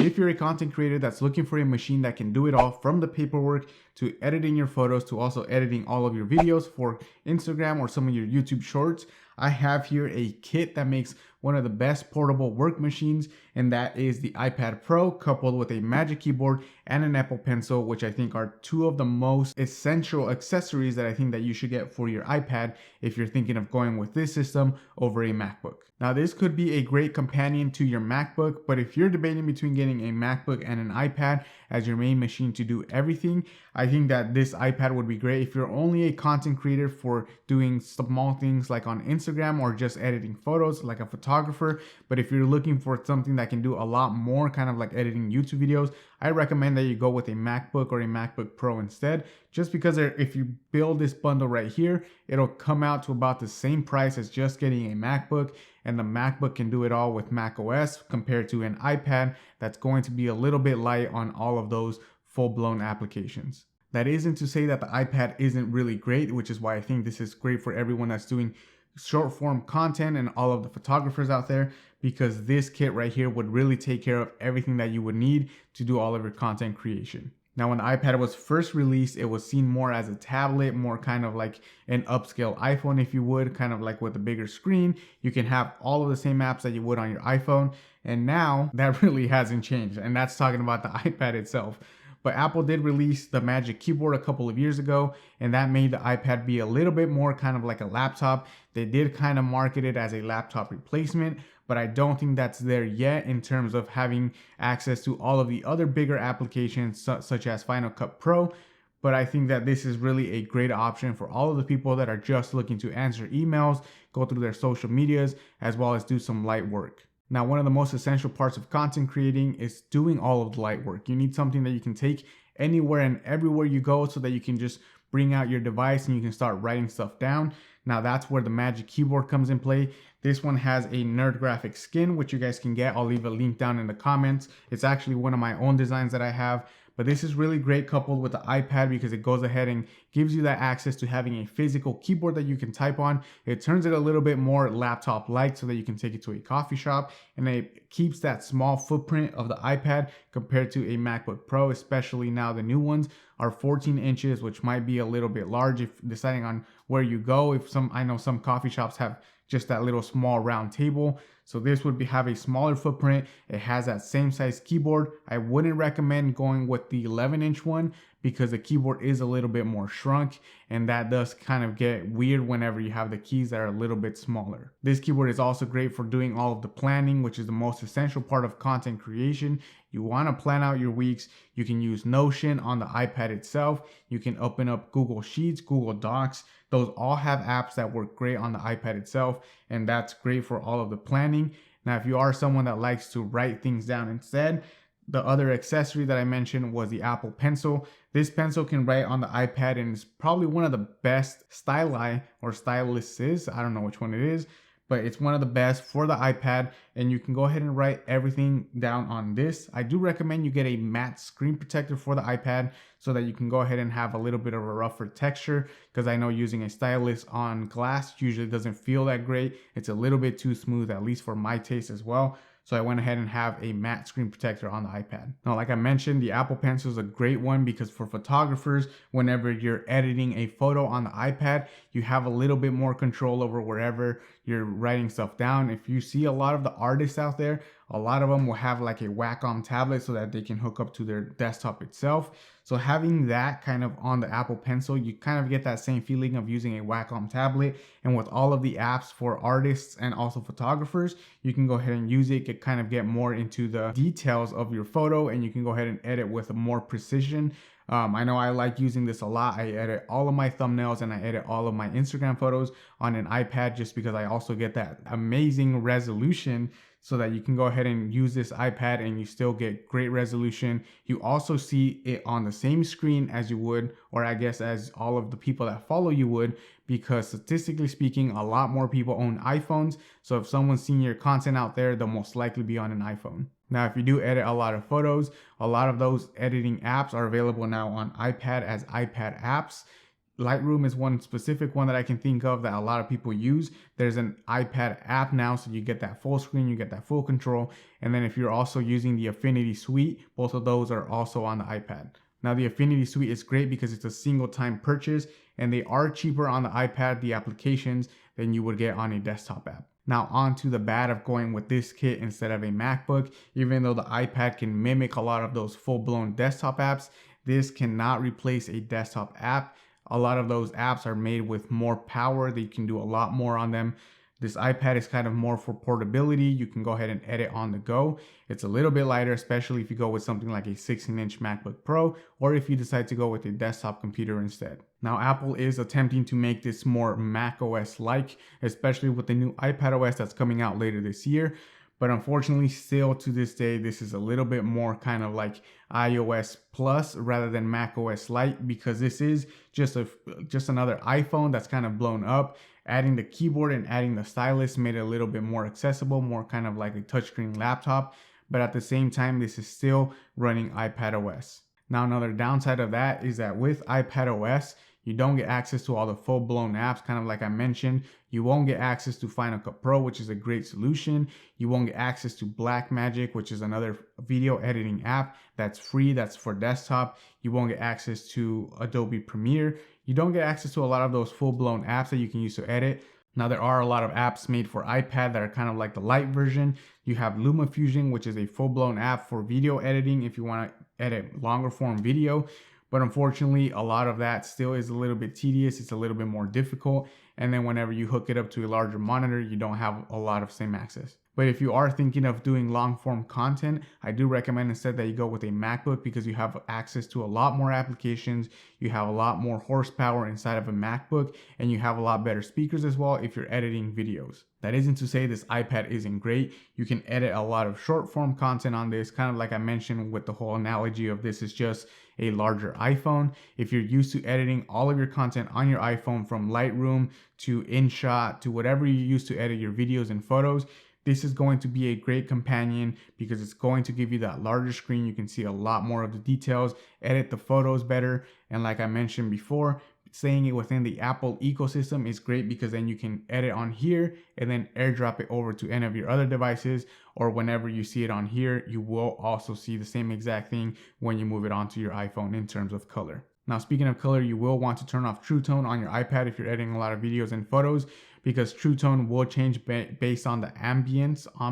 if you're a content creator that's looking for a machine that can do it all, from the paperwork to editing your photos to also editing all of your videos for Instagram or some of your YouTube shorts, I have here a kit that makes one of the best portable work machines, and that is the iPad Pro coupled with a Magic Keyboard and an Apple Pencil, which I think are two of the most essential accessories that I think that you should get for your iPad if you're thinking of going with this system over a MacBook. Now, this could be a great companion to your MacBook, but if you're debating between getting a MacBook and an iPad as your main machine to do everything, I think that this iPad would be great if you're only a content creator for doing small things like on Instagram or just editing photos like a photographer. But if you're looking for something that can do a lot more, kind of like editing YouTube videos, I recommend that you go with a MacBook or a MacBook Pro instead, just because if you build this bundle right here, it'll come out to about the same price as just getting a MacBook, and the MacBook can do it all with macOS compared to an iPad that's going to be a little bit light on all of those full-blown applications. That isn't to say that the iPad isn't really great, which is why I think this is great for everyone that's doing short form content and all of the photographers out there, because this kit right here would really take care of everything that you would need to do all of your content creation. Now, when the iPad was first released, it was seen more as a tablet, more kind of like an upscale iPhone, if you would, kind of like with a bigger screen. You can have all of the same apps that you would on your iPhone. And now that really hasn't changed. And that's talking about the iPad itself. But Apple did release the Magic Keyboard a couple of years ago, and that made the iPad be a little bit more kind of like a laptop. They did kind of market it as a laptop replacement, but I don't think that's there yet in terms of having access to all of the other bigger applications such as Final Cut Pro. But I think that this is really a great option for all of the people that are just looking to answer emails, go through their social medias, as well as do some light work. Now, one of the most essential parts of content creating is doing all of the light work. You need something that you can take anywhere and everywhere you go so that you can just bring out your device and you can start writing stuff down. Now, that's where the Magic Keyboard comes in play. This one has a Nerd Graphic skin, which you guys can get. I'll leave a link down in the comments. It's actually one of my own designs that I have. But this is really great coupled with the iPad because it goes ahead and gives you that access to having a physical keyboard that you can type on. It turns it a little bit more laptop-like so that you can take it to a coffee shop, and it keeps that small footprint of the iPad compared to a MacBook Pro, especially now the new ones are 14 inches, which might be a little bit large if deciding on where you go. I know some coffee shops have just that little small round table. So this would have a smaller footprint. It has that same size keyboard. I wouldn't recommend going with the 11-inch one because the keyboard is a little bit more shrunk, and that does kind of get weird whenever you have the keys that are a little bit smaller. This keyboard is also great for doing all of the planning, which is the most essential part of content creation. You want to plan out your weeks. You can use Notion on the iPad itself. You can open up Google Sheets, Google Docs. Those all have apps that work great on the iPad itself, and that's great for all of the planning. Now, if you are someone that likes to write things down instead, the other accessory that I mentioned was the Apple Pencil. This pencil can write on the iPad and is probably one of the best styli or styluses. I don't know which one it is, but it's one of the best for the iPad, and you can go ahead and write everything down on this. I do recommend you get a matte screen protector for the iPad so that you can go ahead and have a little bit of a rougher texture, because I know using a stylus on glass usually doesn't feel that great. It's a little bit too smooth, at least for my taste as well. So I went ahead and have a matte screen protector on the iPad. Now, like I mentioned, the Apple Pencil is a great one because for photographers, whenever you're editing a photo on the iPad, you have a little bit more control over wherever you're writing stuff down. If you see a lot of the artists out there, a lot of them will have like a Wacom tablet so that they can hook up to their desktop itself. So having that kind of on the Apple Pencil, you kind of get that same feeling of using a Wacom tablet. And with all of the apps for artists and also photographers, you can go ahead and use it, kind of get more into the details of your photo, and you can go ahead and edit with more precision. I know I like using this a lot. I edit all of my thumbnails and I edit all of my Instagram photos on an iPad just because I also get that amazing resolution so that you can go ahead and use this iPad and you still get great resolution. You also see it on the same screen as you would, or I guess as all of the people that follow you would, because statistically speaking, a lot more people own iPhones. So if someone's seeing your content out there, they'll most likely be on an iPhone. Now, if you do edit a lot of photos, a lot of those editing apps are available now on iPad as iPad apps. Lightroom is one specific one that I can think of that a lot of people use. There's an iPad app now, so you get that full screen, you get that full control. And then if you're also using the Affinity Suite, both of those are also on the iPad. Now the Affinity Suite is great because it's a single time purchase and they are cheaper on the iPad, the applications, than you would get on a desktop app. Now on to the bad of going with this kit instead of a MacBook. Even though the iPad can mimic a lot of those full-blown desktop apps, this cannot replace a desktop app. A lot of those apps are made with more power. They can do a lot more on them. This iPad is kind of more for portability. You can go ahead and edit on the go. It's a little bit lighter, especially if you go with something like a 16-inch MacBook Pro, or if you decide to go with a desktop computer instead. Now, Apple is attempting to make this more macOS-like, especially with the new iPadOS that's coming out later this year. But unfortunately, still to this day, this is a little bit more kind of like iOS Plus rather than macOS Lite, because this is just another iPhone that's kind of blown up. Adding the keyboard and adding the stylus made it a little bit more accessible, more kind of like a touchscreen laptop. But at the same time, this is still running iPadOS. Now, another downside of that is that with iPadOS, you don't get access to all the full-blown apps, kind of like I mentioned. You won't get access to Final Cut Pro, which is a great solution. You won't get access to Blackmagic, which is another video editing app that's free, that's for desktop. You won't get access to Adobe Premiere. You don't get access to a lot of those full-blown apps that you can use to edit. Now, there are a lot of apps made for iPad that are kind of like the light version. You have LumaFusion, which is a full-blown app for video editing if you want to edit longer form video. But unfortunately, a lot of that still is a little bit tedious. It's a little bit more difficult. And then whenever you hook it up to a larger monitor, you don't have a lot of same access. But if you are thinking of doing long form content, I do recommend instead that you go with a MacBook because you have access to a lot more applications. You have a lot more horsepower inside of a MacBook, and you have a lot better speakers as well if you're editing videos. That isn't to say this iPad isn't great. You can edit a lot of short form content on this, kind of like I mentioned with the whole analogy of this is just a larger iPhone. If you're used to editing all of your content on your iPhone, from Lightroom to InShot to whatever you use to edit your videos and photos, this is going to be a great companion because it's going to give you that larger screen. You can see a lot more of the details, edit the photos better. And like I mentioned before, saying it within the Apple ecosystem is great because then you can edit on here and then airdrop it over to any of your other devices, or whenever you see it on here, you will also see the same exact thing when you move it onto your iPhone in terms of color. Now, speaking of color, you will want to turn off True Tone on your iPad if you're editing a lot of videos and photos, because True Tone will change based on the ambience, I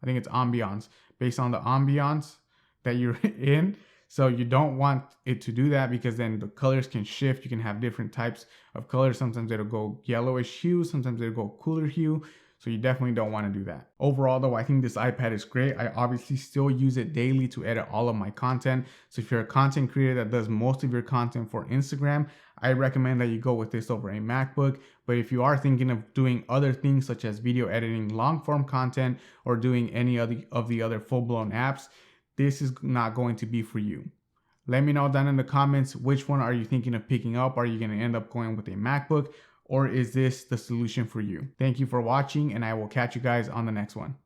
think it's ambiance, based on the ambiance that you're in. So you don't want it to do that because then the colors can shift. You can have different types of colors. Sometimes it'll go yellowish hue, sometimes it'll go cooler hue. So you definitely don't want to do that. Overall though, I think this iPad is great. I obviously still use it daily to edit all of my content. So if you're a content creator that does most of your content for Instagram, I recommend that you go with this over a MacBook. But if you are thinking of doing other things such as video editing, long form content, or doing any of the other full-blown apps, this is not going to be for you. Let me know down in the comments, which one are you thinking of picking up? Are you going to end up going with a MacBook, or is this the solution for you? Thank you for watching, and I will catch you guys on the next one.